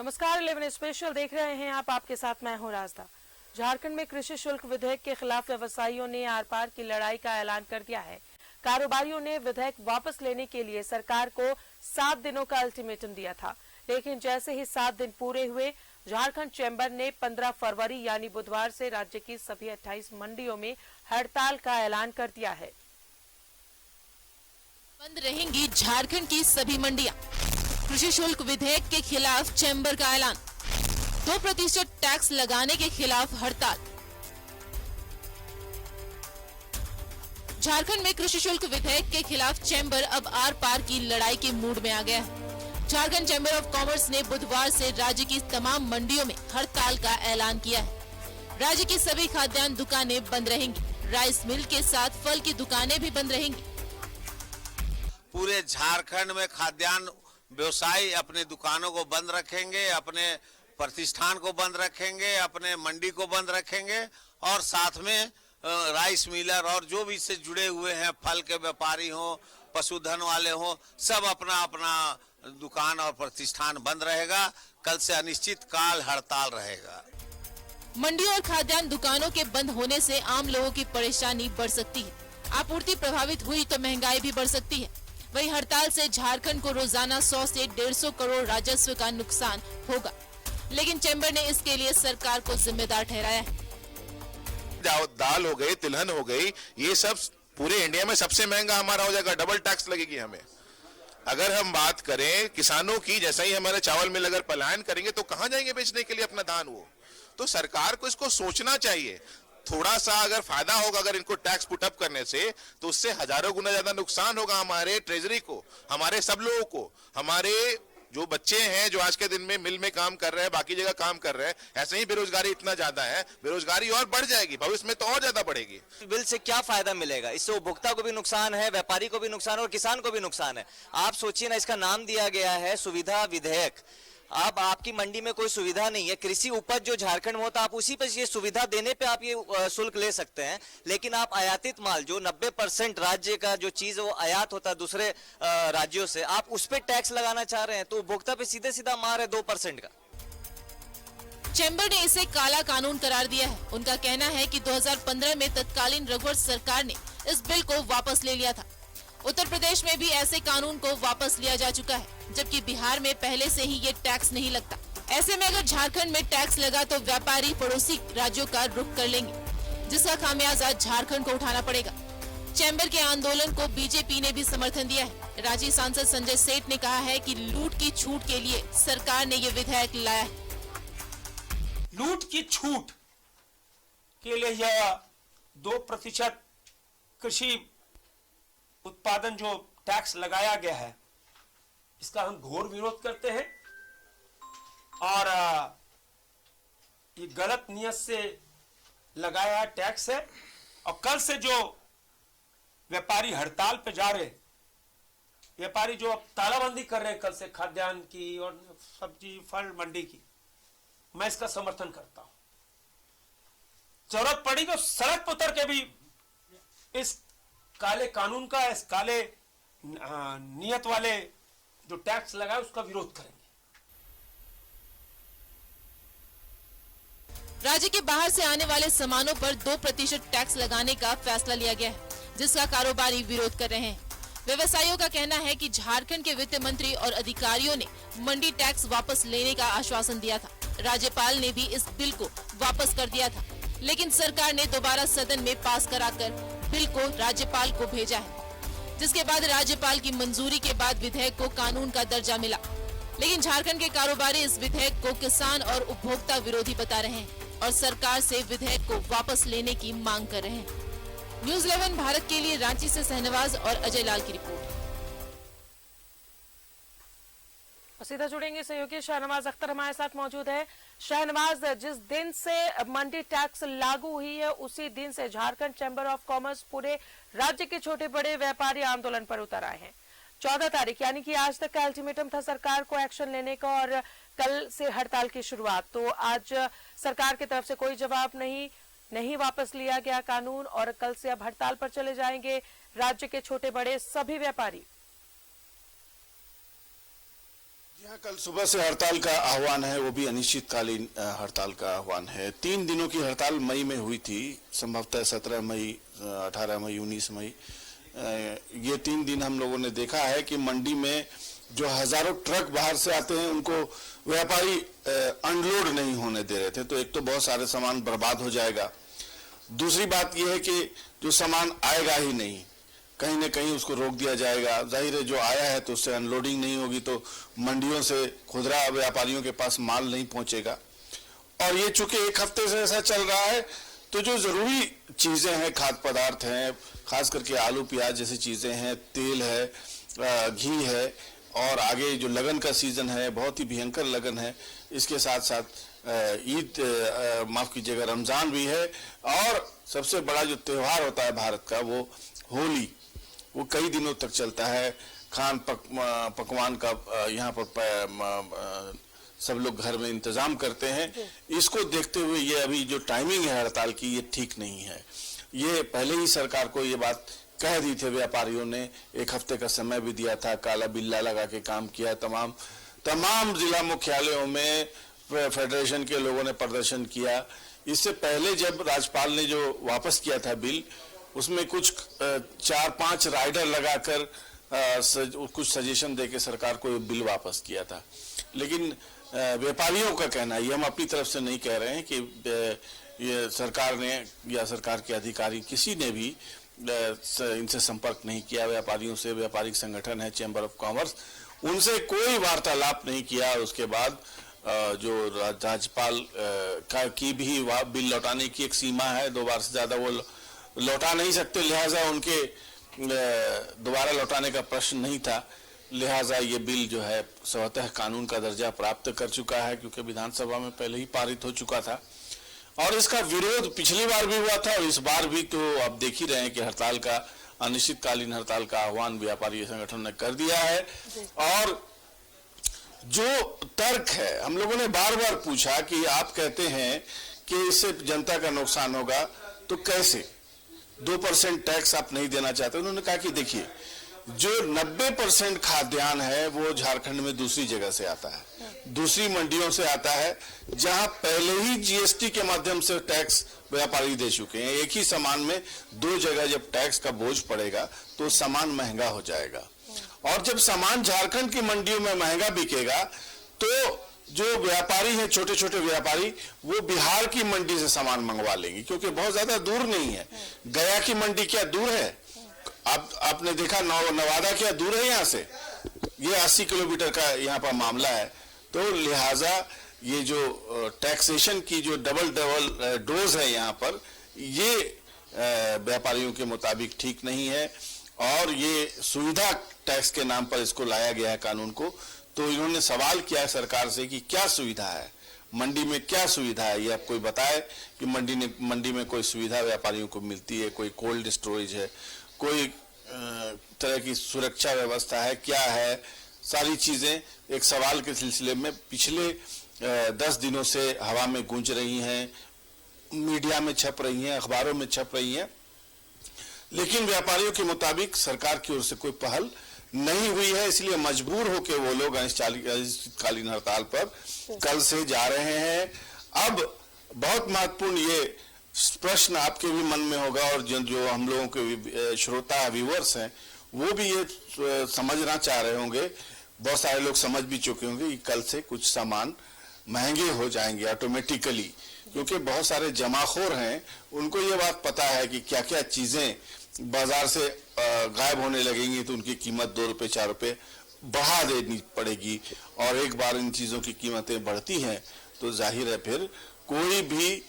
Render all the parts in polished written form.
नमस्कार, 11 स्पेशल देख रहे हैं आप। आपके साथ मैं हूं राजदा। झारखंड में कृषि शुल्क विधेयक के खिलाफ व्यवसायियों ने आर पार की लड़ाई का ऐलान कर दिया है। कारोबारियों ने विधेयक वापस लेने के लिए सरकार को 7 दिनों का अल्टीमेटम दिया था, लेकिन जैसे ही 7 दिन पूरे हुए, झारखंड चैम्बर ने 15 फरवरी यानी बुधवार से राज्य की सभी 28 मंडियों में हड़ताल का ऐलान कर दिया है। बंद रहेंगी झारखंड की सभी मंडियां। कृषि शुल्क विधेयक के खिलाफ चैम्बर का ऐलान। 2% टैक्स लगाने के खिलाफ हड़ताल। झारखंड में कृषि शुल्क विधेयक के खिलाफ चैम्बर अब आर पार की लड़ाई के मूड में आ गया है। झारखंड चैम्बर ऑफ कॉमर्स ने बुधवार से राज्य की तमाम मंडियों में हड़ताल का ऐलान किया है। राज्य की सभी खाद्यान्न दुकानें बंद रहेंगी। राइस मिल के साथ फल की दुकानें भी बंद रहेंगी। पूरे झारखंड में खाद्यान्न व्यवसायी अपने दुकानों को बंद रखेंगे, अपने प्रतिष्ठान को बंद रखेंगे, अपने मंडी को बंद रखेंगे और साथ में राइस मिलर और जो भी इससे जुड़े हुए हैं, फल के व्यापारी हों, पशुधन वाले हों, सब अपना अपना दुकान और प्रतिष्ठान बंद रहेगा। कल से अनिश्चित काल हड़ताल रहेगा। मंडियों और खाद्यान्न दुकानों के बंद होने से आम लोगों की परेशानी बढ़ सकती है। आपूर्ति प्रभावित हुई तो महंगाई भी बढ़ सकती है। वहीं हड़ताल से झारखंड को रोजाना 100 से 150 करोड़ राजस्व का नुकसान होगा, लेकिन चैम्बर ने इसके लिए सरकार को जिम्मेदार ठहराया है। दाल हो गई, तिलहन हो गई, ये सब पूरे इंडिया में सबसे महंगा हमारा हो जाएगा। डबल टैक्स लगेगी हमें। अगर हम बात करें किसानों की, जैसा ही हमारे चावल मिल अगर पलायन करेंगे तो कहां जाएंगे बेचने के लिए अपना धान? वो तो सरकार को इसको सोचना चाहिए। थोड़ा सा अगर फायदा होगा अगर इनको टैक्स पुटअप करने से, तो उससे हजारों गुना ज्यादा नुकसान होगा हमारे ट्रेजरी को, हमारे सब लोगों को। हमारे जो बच्चे हैं जो आज के दिन में मिल में काम कर रहे हैं, बाकी जगह काम कर रहे हैं, ऐसे ही बेरोजगारी इतना ज्यादा है, बेरोजगारी और बढ़ जाएगी, भविष्य में तो और ज्यादा बढ़ेगी। बिल से क्या फायदा मिलेगा? इससे उपभोक्ता को भी नुकसान है, व्यापारी को भी नुकसान है और किसान को भी नुकसान है। आप सोचिए ना, इसका नाम दिया गया है सुविधा विधेयक। अब आपकी मंडी में कोई सुविधा नहीं है, कृषि उपज जो झारखंड में होता है आप उसी पर ये सुविधा देने पे आप ये शुल्क ले सकते हैं, लेकिन आप आयातित माल जो 90% राज्य का जो चीज वो आयात होता है दूसरे राज्यों से, आप उस पर टैक्स लगाना चाह रहे हैं, तो उपभोक्ता पे सीधे सीधा मार है 2% का। चैम्बर ने इसे काला कानून करार दिया है। उनका कहना है कि 2015 में तत्कालीन रघुवर सरकार ने इस बिल को वापस ले लिया था। उत्तर प्रदेश में भी ऐसे कानून को वापस लिया जा चुका है, जबकि बिहार में पहले से ही ये टैक्स नहीं लगता। ऐसे में अगर झारखंड में टैक्स लगा तो व्यापारी पड़ोसी राज्यों का रुख कर लेंगे, जिसका खामियाजा झारखंड को उठाना पड़ेगा। चैम्बर के आंदोलन को बीजेपी ने भी समर्थन दिया है। रांची सांसद संजय सेठ ने कहा है कि लूट की छूट के लिए सरकार ने ये विधेयक लाया है। लूट की छूट के लिए यह 2% कृषि उत्पादन जो टैक्स लगाया गया है, इसका हम घोर विरोध करते हैं और ये गलत नियत से लगाया टैक्स है। और कल से जो व्यापारी हड़ताल पे जा रहे, व्यापारी जो अब तालाबंदी कर रहे हैं कल से खाद्यान्न की और सब्जी फल मंडी की, मैं इसका समर्थन करता हूं। जरूरत पड़ी तो सड़क पर उतर के भी इस काले कानून का, इस काले नियत वाले जो टैक्स लगाए उसका विरोध करेंगे। राज्य के बाहर से आने वाले सामानों पर 2% टैक्स लगाने का फैसला लिया गया है, जिसका कारोबारी विरोध कर रहे हैं। व्यवसायियों का कहना है कि झारखंड के वित्त मंत्री और अधिकारियों ने मंडी टैक्स वापस लेने का आश्वासन दिया था। राज्यपाल ने भी इस बिल को वापस कर दिया था, लेकिन सरकार ने दोबारा सदन में पास कराकर बिल को राज्यपाल को भेजा है, जिसके बाद राज्यपाल की मंजूरी के बाद विधेयक को कानून का दर्जा मिला। लेकिन झारखंड के कारोबारी इस विधेयक को किसान और उपभोक्ता विरोधी बता रहे हैं और सरकार से विधेयक को वापस लेने की मांग कर रहे हैं। न्यूज़ 11 भारत के लिए रांची से शहनवाज और अजय लाल की रिपोर्ट। सीधा जुड़ेंगे सहयोगी शहनवाज अख्तर हमारे साथ मौजूद है। शहनवाज, जिस दिन से मंडी टैक्स लागू हुई है उसी दिन से झारखंड चैम्बर ऑफ कॉमर्स पूरे राज्य के छोटे बड़े व्यापारी आंदोलन पर उतर आए हैं। 14 तारीख यानी कि आज तक का अल्टीमेटम था सरकार को एक्शन लेने का और कल से हड़ताल की शुरुआत। तो आज सरकार की तरफ से कोई जवाब नहीं वापस लिया गया कानून और कल से अब हड़ताल पर चले जाएंगे राज्य के छोटे बड़े सभी व्यापारी। यहाँ कल सुबह से हड़ताल का आह्वान है, वो भी अनिश्चितकालीन हड़ताल का आह्वान है। 3 दिनों की हड़ताल मई में हुई थी, संभवतः 17 मई, 18 मई, 19 मई। ये 3 दिन हम लोगों ने देखा है कि मंडी में जो हजारों ट्रक बाहर से आते हैं उनको व्यापारी अनलोड नहीं होने दे रहे थे। तो एक तो बहुत सारे सामान बर्बाद हो जाएगा, दूसरी बात यह है कि जो सामान आएगा ही नहीं, कहीं न कहीं उसको रोक दिया जाएगा। जाहिर है जो आया है तो उससे अनलोडिंग नहीं होगी तो मंडियों से खुदरा व्यापारियों के पास माल नहीं पहुंचेगा। और ये चूंकि 1 हफ्ते से ऐसा चल रहा है तो जो जरूरी चीजें हैं, खाद्य पदार्थ हैं, खास करके आलू प्याज जैसी चीजें हैं, तेल है, घी है, और आगे जो लगन का सीजन है, बहुत ही भयंकर लगन है, इसके साथ साथ ईद, माफ कीजिएगा, रमजान भी है, और सबसे बड़ा जो त्योहार होता है भारत का वो होली, वो कई दिनों तक चलता है। पकवान का यहाँ पर सब लोग घर में इंतजाम करते हैं। इसको देखते हुए ये अभी जो टाइमिंग है हड़ताल की, ये ठीक नहीं है। ये पहले ही सरकार को ये बात कह दी थी, व्यापारियों ने 1 हफ्ते का समय भी दिया था, काला बिल्ला लगा के काम किया। तमाम जिला मुख्यालयों में फेडरेशन के लोगों ने प्रदर्शन किया। इससे पहले जब राज्यपाल ने जो वापस किया था बिल, उसमें कुछ 4-5 राइडर लगाकर कुछ सजेशन देके सरकार को ये बिल वापस किया था। लेकिन व्यापारियों का कहना है, ये हम अपनी तरफ से नहीं कह रहे हैं, कि ये सरकार ने या सरकार के अधिकारी किसी ने भी इनसे संपर्क नहीं किया। व्यापारियों से, व्यापारिक संगठन है चैम्बर ऑफ कॉमर्स, उनसे कोई वार्तालाप नहीं किया। उसके बाद जो राज्यपाल की भी बिल लौटाने की एक सीमा है, 2 बार से ज्यादा वो लौटा नहीं सकते, लिहाजा उनके दोबारा लौटाने का प्रश्न नहीं था। लिहाजा ये बिल जो है स्वतः कानून का दर्जा प्राप्त कर चुका है, क्योंकि विधानसभा में पहले ही पारित हो चुका था। और इसका विरोध पिछली बार भी हुआ था और इस बार भी, तो आप देख ही रहे हैं कि हड़ताल का, अनिश्चितकालीन हड़ताल का आह्वान व्यापारी संगठन ने कर दिया है। और जो तर्क है, हम लोगों ने बार बार पूछा कि आप कहते हैं कि इससे जनता का नुकसान होगा, तो कैसे 2% टैक्स आप नहीं देना चाहते? उन्होंने कहा कि देखिए, जो 90% खाद्यान्न है वो झारखंड में दूसरी जगह से आता है, दूसरी मंडियों से आता है, जहां पहले ही जीएसटी के माध्यम से टैक्स व्यापारी दे चुके हैं। एक ही सामान में 2 जगह जब टैक्स का बोझ पड़ेगा तो सामान महंगा हो जाएगा। और जब सामान झारखंड की मंडियों में महंगा बिकेगा तो जो व्यापारी हैं, छोटे छोटे व्यापारी, वो बिहार की मंडी से सामान मंगवा लेंगे, क्योंकि बहुत ज्यादा दूर नहीं है। गया की मंडी क्या दूर है? आपने देखा नवादा क्या दूर है यहाँ से? ये 80 किलोमीटर का यहाँ पर मामला है। तो लिहाजा ये जो टैक्सेशन की जो डबल डोज है यहाँ पर, ये व्यापारियों के मुताबिक ठीक नहीं है। और ये सुविधा टैक्स के नाम पर इसको लाया गया है कानून को। तो इन्होंने सवाल किया है सरकार से कि क्या सुविधा है मंडी में, क्या सुविधा है, ये आप कोई बताए कि मंडी में कोई सुविधा व्यापारियों को मिलती है, कोई कोल्ड स्टोरेज है, कोई तरह की सुरक्षा व्यवस्था है, क्या है, सारी चीजें एक सवाल के सिलसिले में पिछले 10 दिनों से हवा में गूंज रही हैं, मीडिया में छप रही हैं, अखबारों में छप रही हैं। लेकिन व्यापारियों के मुताबिक सरकार की ओर से कोई पहल नहीं हुई है, इसलिए मजबूर होकर वो लोग अनिश्चितकालीन हड़ताल पर कल से जा रहे हैं। अब बहुत महत्वपूर्ण ये प्रश्न आपके भी मन में होगा, और जो हम लोगों के श्रोता व्यूअर्स हैं वो भी ये समझना चाह रहे होंगे, बहुत सारे लोग समझ भी चुके होंगे कि कल से कुछ सामान महंगे हो जाएंगे ऑटोमेटिकली, क्योंकि बहुत सारे जमाखोर हैं, उनको ये बात पता है कि क्या क्या चीजें बाजार से गायब होने लगेंगी तो उनकी कीमत 2 रुपए 4 रुपए बढ़ा देनी पड़ेगी। और एक बार इन चीजों की कीमतें बढ़ती हैं तो जाहिर है फिर कोई भी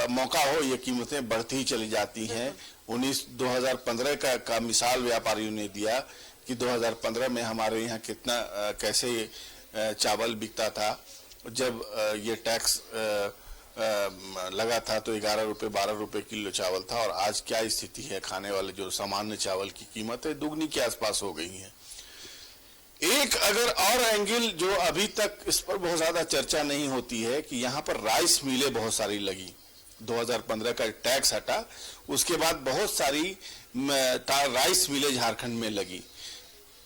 मौका हो, ये कीमतें बढ़ती ही चली जाती हैं। 2015 का मिसाल व्यापारियों ने दिया कि 2015 में हमारे यहाँ कितना कैसे चावल बिकता था। जब ये टैक्स लगा था तो 11 रुपए 12 रुपए किलो चावल था, और आज क्या स्थिति है? खाने वाले जो सामान्य चावल की कीमत है दुगनी के आसपास हो गई है। एक अगर और एंगल जो अभी तक इस पर बहुत ज्यादा चर्चा नहीं होती है कि यहाँ पर राइस मिलें बहुत सारी लगी। 2015 का टैक्स हटा, उसके बाद बहुत सारी राइस मिलें झारखंड में लगी।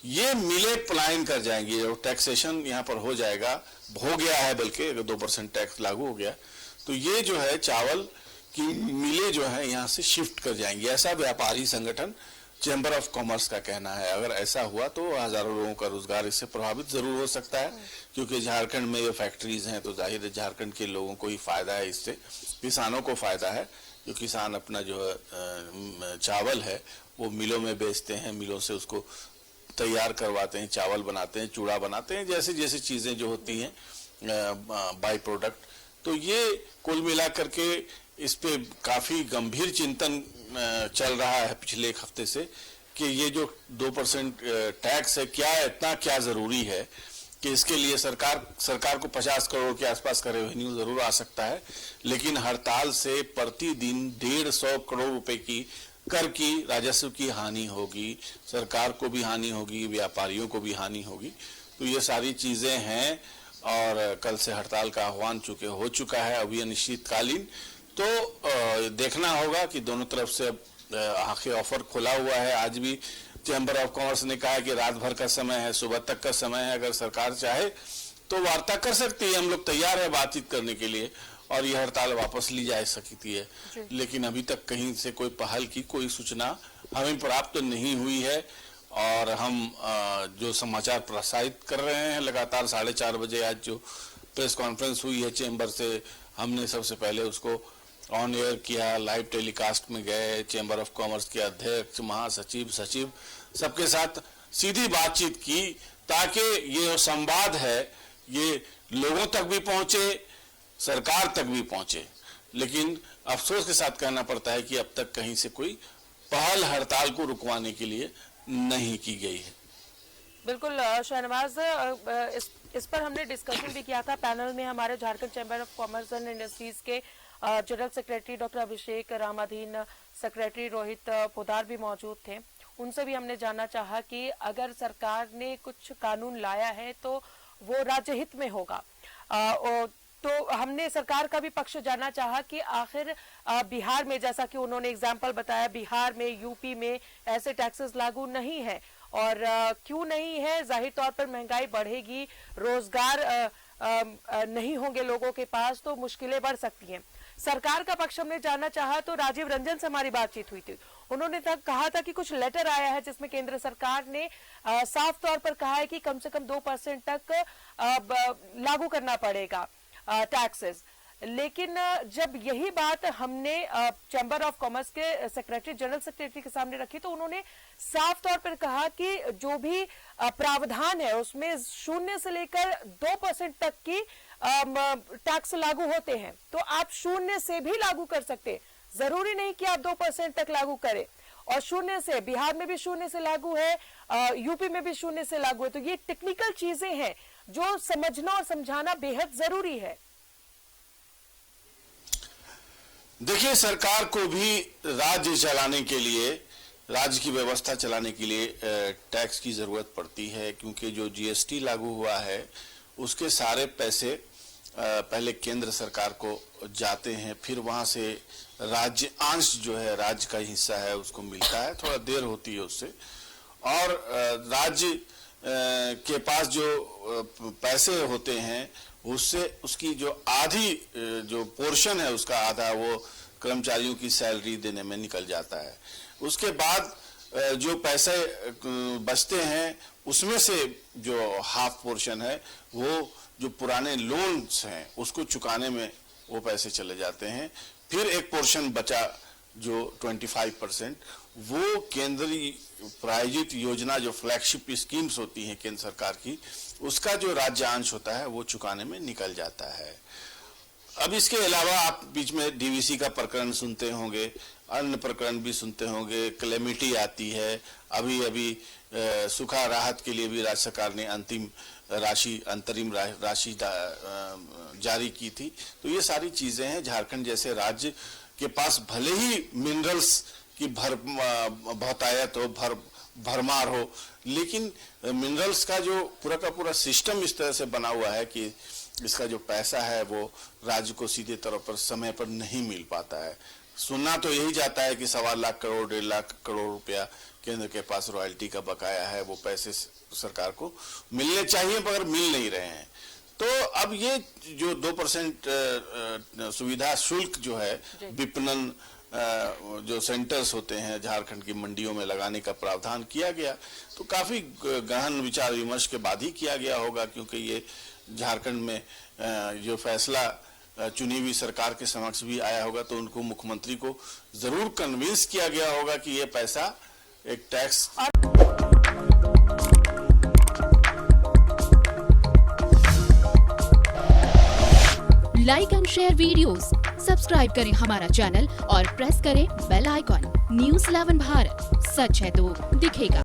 ये मिले पलायन कर जाएंगी और टैक्सेशन यहाँ पर हो जाएगा, हो गया है, बल्कि अगर 2% टैक्स लागू हो गया तो ये जो है चावल की मिले जो है यहाँ से शिफ्ट कर जाएंगी, ऐसा व्यापारी संगठन चैम्बर ऑफ कॉमर्स का कहना है। अगर ऐसा हुआ तो हजारों लोगों का रोजगार इससे प्रभावित जरूर हो सकता है, क्योंकि झारखंड में ये फैक्ट्रीज हैं तो जाहिर है झारखंड के लोगों को ही फायदा है, इससे किसानों को फायदा है, जो किसान अपना जो चावल है वो मिलों में बेचते हैं, मिलों से उसको तैयार करवाते हैं, चावल बनाते हैं, चूड़ा बनाते हैं, जैसे जैसे चीजें जो होती हैं बाई प्रोडक्ट। तो ये कुल मिलाकर के इस पे काफी गंभीर चिंतन चल रहा है पिछले एक हफ्ते से कि ये जो 2% टैक्स है क्या जरूरी है, कि इसके लिए सरकार को 50 करोड़ के आसपास का रेवेन्यू जरूर आ सकता है, लेकिन हड़ताल से प्रतिदिन 150 करोड़ रुपए की कर की राजस्व की हानि होगी, सरकार को भी हानि होगी, व्यापारियों को भी हानि होगी। तो ये सारी चीजें हैं और कल से हड़ताल का आह्वान हो चुका है अभी अनिश्चितकालीन। तो देखना होगा कि दोनों तरफ से आखिर ऑफर खुला हुआ है। आज भी चैम्बर ऑफ कॉमर्स ने कहा है कि रात भर का समय है, सुबह तक का समय है, अगर सरकार चाहे तो वार्ता कर सकती है, हम लोग तैयार है बातचीत करने के लिए और यह हड़ताल वापस ली जा सकती है। लेकिन अभी तक कहीं से कोई पहल की कोई सूचना हमें प्राप्त नहीं हुई है और हम जो समाचार प्रसारित कर रहे हैं लगातार 4:30 बजे आज जो प्रेस कॉन्फ्रेंस हुई है चैम्बर से, हमने सबसे पहले उसको ऑन एयर किया, लाइव टेलीकास्ट में गए, चैम्बर ऑफ कॉमर्स के अध्यक्ष, महासचिव, सचिव सबके साथ सीधी बातचीत की ताकि ये जो संवाद है ये लोगों तक भी पहुंचे, सरकार तक भी पहुंचे। लेकिन अफसोस के साथ कहना पड़ता है कि अब तक कहीं से कोई पहल हड़ताल को रुकवाने के लिए नहीं की गई है। बिल्कुल शहनवाज, इस पर हमने डिस्कशन भी किया था पैनल में। हमारे Jharkhand chamber of commerce and industries के जनरल सेक्रेटरी डॉक्टर अभिषेक रामाधीन, सेक्रेटरी रोहित पोदार भी मौजूद थे। उनसे भी हमने जानना चाहा कि अगर सरकार ने कुछ कानून लाया है तो वो राज्य हित में होगा, तो हमने सरकार का भी पक्ष जानना चाहा कि आखिर बिहार में, जैसा कि उन्होंने एग्जाम्पल बताया, बिहार में, यूपी में ऐसे टैक्सेस लागू नहीं है और क्यों नहीं है? जाहिर तौर पर महंगाई बढ़ेगी, रोजगार नहीं होंगे लोगों के पास, तो मुश्किलें बढ़ सकती हैं। सरकार का पक्ष हमने जानना चाहा तो राजीव रंजन से हमारी बातचीत हुई थी। उन्होंने तक कहा था कि कुछ लेटर आया है जिसमें केंद्र सरकार ने साफ तौर पर कहा है कि कम से कम 2% तक लागू करना पड़ेगा टैक्सेस। लेकिन जब यही बात हमने चैम्बर ऑफ कॉमर्स के सेक्रेटरी, जनरल सेक्रेटरी के सामने रखी तो उन्होंने साफ तौर पर कहा कि जो भी प्रावधान है उसमें 0 से लेकर 2% तक की टैक्स लागू होते हैं, तो आप 0 से भी लागू कर सकते, जरूरी नहीं कि आप 2% तक लागू करें। और 0 से, बिहार में भी 0 से लागू है, यूपी में भी 0 से लागू है। तो ये टेक्निकल चीजें हैं जो समझना और समझाना बेहद जरूरी है। देखिए, सरकार को भी राज्य चलाने के लिए, राज्य की व्यवस्था चलाने के लिए टैक्स की जरूरत पड़ती है, क्योंकि जो जीएसटी लागू हुआ है उसके सारे पैसे पहले केंद्र सरकार को जाते हैं, फिर वहां से राज्य अंश जो है, राज्य का हिस्सा है, उसको मिलता है, थोड़ा देर होती है उससे, और राज्य के पास जो पैसे होते हैं उससे उसकी जो आधी जो पोर्शन है उसका आधा वो कर्मचारियों की सैलरी देने में निकल जाता है। उसके बाद जो पैसे बचते हैं उसमें से जो हाफ पोर्शन है वो जो पुराने लोन्स हैं उसको चुकाने में वो पैसे चले जाते हैं। फिर एक पोर्शन बचा जो 25%, वो केंद्रीय प्रायोजित योजना जो फ्लैगशिप स्कीम्स होती हैं केंद्र सरकार की, उसका जो राज्यांश होता है वो चुकाने में निकल जाता है। अब इसके अलावा आप बीच में डीवीसी का प्रकरण सुनते होंगे, अन्य प्रकरण भी सुनते होंगे, क्लेमिटी आती है, अभी सूखा राहत के लिए भी राज्य सरकार ने अंतरिम राशि जारी की थी। तो ये सारी चीजें हैं। झारखंड जैसे राज्य के पास भले ही मिनरल्स की बहुतायत हो, भरमार हो, लेकिन मिनरल्स का जो पूरा का पूरा सिस्टम इस तरह से बना हुआ है कि इसका जो पैसा है वो राज्य को सीधे तौर पर समय पर नहीं मिल पाता है। सुनना तो यही जाता है कि 1.25 लाख करोड़, 1.5 लाख करोड़ रुपया केंद्र के पास रॉयल्टी का बकाया है, वो पैसे सरकार को मिलने चाहिए मगर मिल नहीं रहे हैं। तो अब ये जो 2% सुविधा शुल्क जो है विपणन जो सेंटर्स होते हैं झारखंड की मंडियों में लगाने का प्रावधान किया गया, तो काफी गहन विचार विमर्श के बाद ही किया गया होगा, क्योंकि ये झारखंड में जो फैसला चुनी हुई सरकार के समक्ष भी आया होगा, तो उनको मुख्यमंत्री को जरूर कन्विंस किया गया होगा कि ये पैसा एक tax. Like and share videos, subscribe करें हमारा चैनल और प्रेस करें बेल आइकॉन। News 11 भारत, सच है तो दिखेगा।